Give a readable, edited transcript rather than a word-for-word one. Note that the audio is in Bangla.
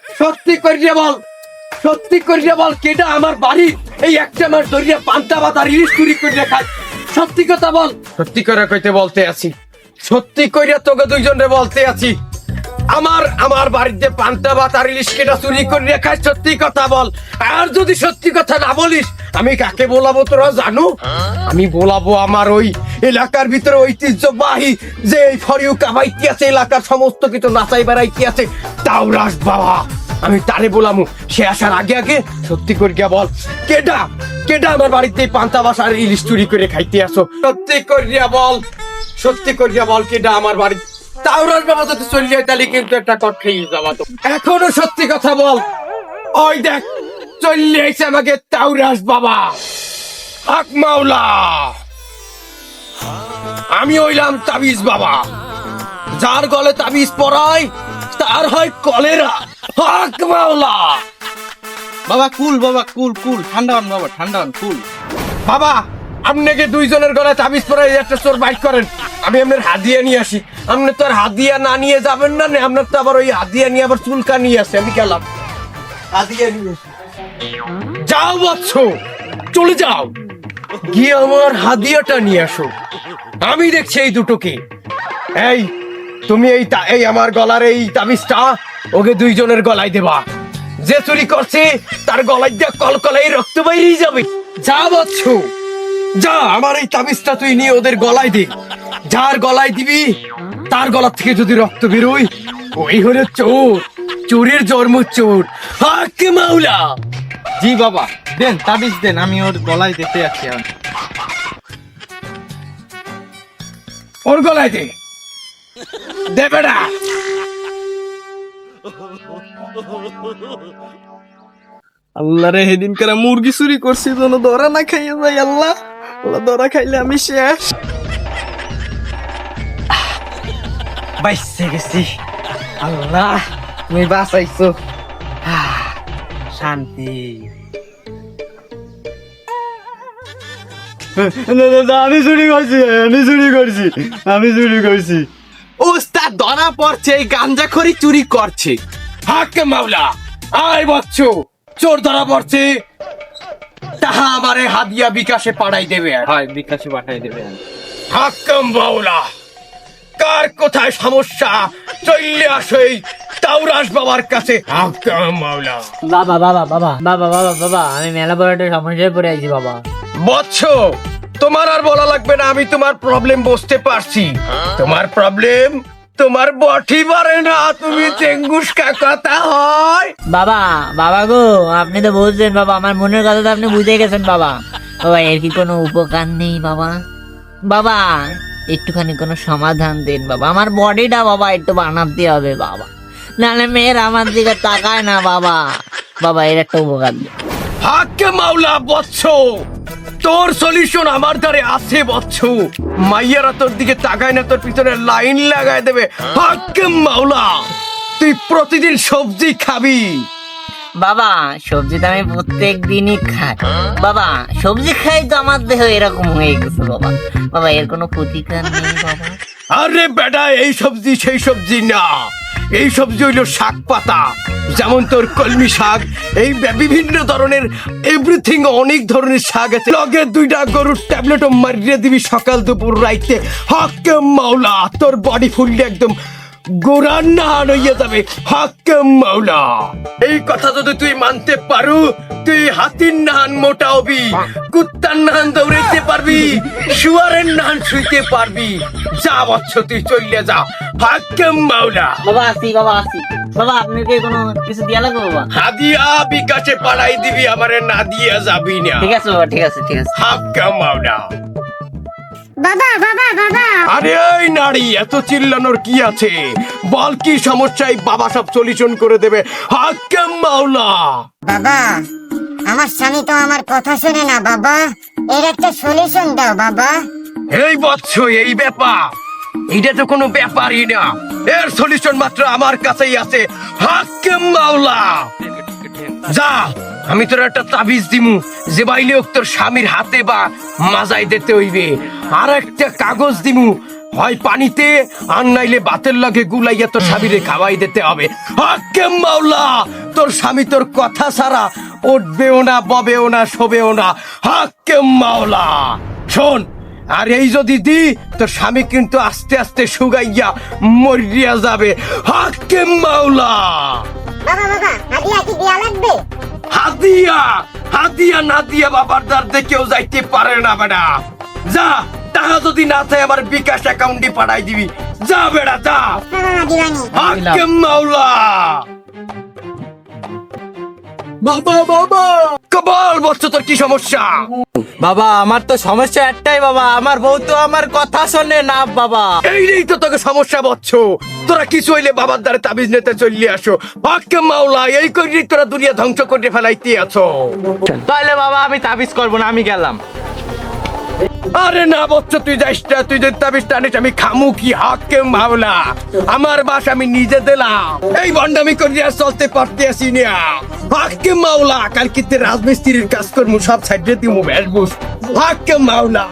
সত্যি করিয়া বল, সত্যি করিয়া বল, কেডা আমার বাড়ি এই একটা মাস ধরিয়া পান্তা ভাত আর ইলিশ চুরি করিয়া খায়? সত্যি কথা বল। সত্যি করে কইতে বলতে আছি, সত্যি করিয়া তোকে দুইজনে বলতে আছি, আমার বাড়িতে পান্তা ভাত আর ইলিশ কেডা চুরি করিয়া খায়? সত্যি কথা বল। আর যদি সত্যি কথা না বলিস, আমি কাকে বলাবো তোরা জানো? আমি বলাবো আমার ওই এলাকার ভিতরে ঐতিহ্যবাহী যে ফরিউ কাবাইতি আছে, এলাকার সমস্ত কিছু নাচাই বেড়াইতে আছে, তাওরাস বাবা। আমি তারে বলামু, সে আসার আগে আগে সত্যি করিয়া বল, কেডা কেডা আমার বাড়িতে পান্তা ভাত আর ইলিশ চুরি করে খাইতে আসো? সত্যি করিয়া বল, সত্যি করিয়া বল, কেডা আমার বাড়ি? তাওরাস বাবা যদি চলে যায় তাহলে কিন্তু একটা কট খেয়ে যাবা। তো এখনো সত্যি কথা বল। ওই দেখ চলে আইছে আমাকে তাওরাস বাবা। হক মাওলা, আমি হইলাম তাবিজ বাবা। যার গলে তাবিজ পরাই তার হয় কলেরা। হক মাওলা। বাবা কুল, বাবা কুল কুল, ঠান্ডা হন বাবা, ঠান্ডা হন, কুল। বাবা আপনাকে দুইজনের গলায় তাবিজ পরাই একটা চোর বাইক করেন, আমি আপনার হাদিয়া নিয়ে আসি। আপনি তো আর হাদিয়া না নিয়ে যাবেন না, আপনার তো আবার ওই হাদিয়া নিয়ে আবার চুলকা নিয়ে আসে। আমি গেলাম, হাদিয়া নিয়ে আসি। যাও বৎস, চলে যাও, গিয়ে আমার হাদিয়াটা নিয়ে আসো। আমি দেখছি এই দুটোকে। এই তুমি এই আমার গলার এই তাবিজটা ওকে দুইজনের গলায় দেবা। যে চুরি করছে তার গলায় দিয়ে কলকলাই রক্ত বাইরেই যাবে। যা বৎস, যা, আমার এই তাবিজটা তুই নিয়ে ওদের গলায় দে। যার গলায় দিবি তার গলা থেকে যদি রক্ত বেরোয়, ওই হলো চোর, চোরের জন্ম চোর। হক মাওলা। জি বাবা, দেন তাবিজ দেন, আমি ওর গলায় দিতে যাচ্ছি। ওর গলায় দে, দেবে না। আল্লাহ রে, সেদিন কারা মুরগি চুরি করছি যেন ধরা না খাইয়ে যাই। আল্লাহ, ধরা খাইলে আমি শেষ। বাইসে গেছি। আল্লাহ তুমি বাঁচাইছো, শান্তি। আমি চুরি করছি, আমি চুরি করছি। ওস্তাদ ধরা পড়ছে, এই গাঞ্জাখড়ি চুরি করছে। হক মাওলা। আয় বৎস, চোর ধরা পড়ছে, তাহা আমারে হাদিয়া বিকাশে পাঠাই দেবে। হয় বিকাশে পাঠাই দেবে। হক মাওলা, কার কোথায় সমস্যা চলে আসো এই তাওরাস বাবার কাছে। হক মাওলা। বাবা বাবা বাবা বাবা বাবা বাবা, আমি মেলা বড় একটা সমস্যায় পড়ে আছি বাবা। বৎস, তোমার আর বলা লাগবে না, আমি তোমার প্রবলেম বুঝতে পারছি। তোমার প্রবলেম তোমার বটি পারে না, তুমি চেঙ্গুস কথা হয়। বাবা বাবা গো, আপনি তো বুঝছেন বাবা, আমার মনের কথা তো আপনি বুঝে গেছেন বাবা। বাবা এর কি কোনো উপকার নেই বাবা? বাবা একটুখানি কোনো সমাধান দিন বাবা, আমার বডিটা বাবা একটু বানাতে হবে বাবা, নাহলে মেয়ের আমার দিকে তাকায় না বাবা। বাবা এর একটা উপকার দিন। হক মাওলা। বৎস, তোর সলিউশন আমার দ্বারে আছে বৎস। মাইয়ারা তোর দিকে তাকায় না, তোর পিছনে লাইন লাগায় দেবে। হক মাওলা, তুই প্রতিদিন সবজি খাবি। বাবা সবজি তো আমি প্রত্যেক দিনই খাই বাবা, সবজি খাই তো আমার দেহ এরকম হয়ে গেছে বাবা। বাবা এর কোনো প্রতিকার নেই বাবা? আরে বেটা, এই সবজি সেই সবজি না, এই সবজি হইলো শাক পাতা। যেমন তোর কলমি শাক, এই বিভিন্ন ধরনের এভরিথিং, অনেক ধরনের শাক আছে। লগে দুইটা গরুর ট্যাবলেটও মারিয়ে দিবি সকাল দুপুর রাইতে। হক মাওলা, তোর বডি ফুললি একদম গোরান নাহান হইয়া যাবে। হক মাওলা, এই কথা যদি তুই মানতে পারু, তুই হাতির নাহান মোটা হবি, কুত্তার নাহান দৌড়াইতে পারবি, শুয়ারের নাহান শুইতে পারবি। যা বৎস, তুই চলে যা। হক মাওলা। বাবা আসি, বাবা আসি। বাবা আপনি কি কোনো কিছু দিয়া লাগবে বাবা? হাদিয়া বিকাশে পাঠাই দিবি, আমারে না দিয়া যাবি না। ঠিক আছে বাবা, ঠিক আছে ঠিক আছে। হক মাওলা। বাবা বাবা বাবা, আরে এই নারী, এত চিল্লানোর কি আছে? বল কি সমস্যায়, বাবা সব সলিউশন করে দেবে। হক মাওলা। বাবা আমার স্বামী তো আমার কথা শুনে না বাবা, এর একটা সলিউশন দাও বাবা। এই বৎস, এই ব্যাপার, এইটা তো কোনো ব্যাপারই না, এর সলিউশন মাত্র আমার কাছেই আছে। হক মাওলা। যা আমি তোর একটা তাবিজ দিমু যে বাইলে হোক তোর স্বামীর হাতে বা মাজায় দিতে হইবে। আর একটা কাগজ দিমু, হয় পানিতে আর নাইলে বাতের লগে গুলাইয়া তোর স্বামীরে খাওয়াই দিতে হবে। হাক্কেম মাওলা, তোর স্বামী তোর কথা ছাড়া উঠবেও না, ববেও না, শোবেও না। হাক্কেম মাওলা, শোন, আর এই যদি দি তোর স্বামী কিন্তু আস্তে আস্তে শুগাইয়া মরিয়া যাবে। হাক্কেম মাওলা। বাবা বাবা হাদিয়া কি দেয়া লাগবে? হাদিয়া হাদিয়া না দিয়া বাবার দ্বারতে কেউ যাইতে পারে না বেটা। যা, টাকা যদি না থাকে আমার বিকাশ অ্যাকাউন্টে পাঠাই দিবি। যা বেটা যা। বাবা দিবানি। হাক্কেম মাওলা। বাবা বাবা, কবল বলছো তোর কি সমস্যা? বাবা আমার তো সমস্যা একটাই বাবা, আমার বউ তো আমার কথা শোনে না বাবা। এইটাই তো তোকে সমস্যা বচ্ছ। তোরা কিছু হইলে বাবার দ্বারে তাবিজ নিতে চলে আসো। হাক্কেম মাওলা, এই করি তোরা দুনিয়া ধ্বংস করে ফেলাইতে আছো। তাহলে বাবা আমি তাবিজ করবো না, আমি গেলাম। আরে না বচ্চ, তুই যাইস না। তুই যদি তাবিজ টানিস আমি খামু কি? হাক্কেম মাওলা, আমার বাস আমি নিজে দিলাম। এই বন্ডামি করিয়া চলতে পারতে আসি না। হাক্কেম মাওলা, কালকিতে রাজমিস্ত্রির কাজ করমু, সব সাইডে দিমু বেশ বুঝ। হাক্কেম মাওলা।